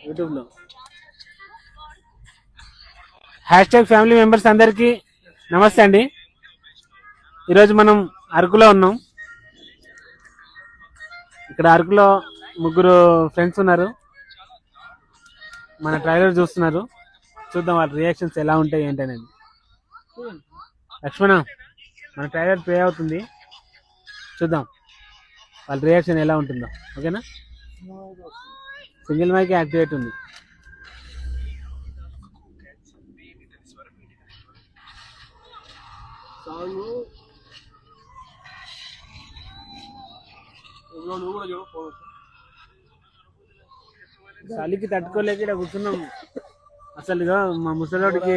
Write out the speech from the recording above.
యూట్యూబ్లో. #Family members అందరికీ నమస్తే అండి. ఈరోజు మనం అరకులో ఉన్నాం. ఇక్కడ అరకులో ముగ్గురు ఫ్రెండ్స్ ఉన్నారు. మన ట్రైలర్ చూస్తున్నారు. చూద్దాం వాళ్ళ రియాక్షన్స్ ఎలా ఉంటాయి ఏంటనేది. లక్ష్మణ, మన ట్రైలర్ ప్లే అవుతుంది, చూద్దాం వాళ్ళ రియాక్షన్ ఎలా ఉంటుందో. ఓకేనా? సింగిల్ మైక్ యాక్టివేట్ ఉంది. చలికి తట్టుకోలేక ఇక్కడ కూర్చున్నాం. అసలు మా ముసలోడికి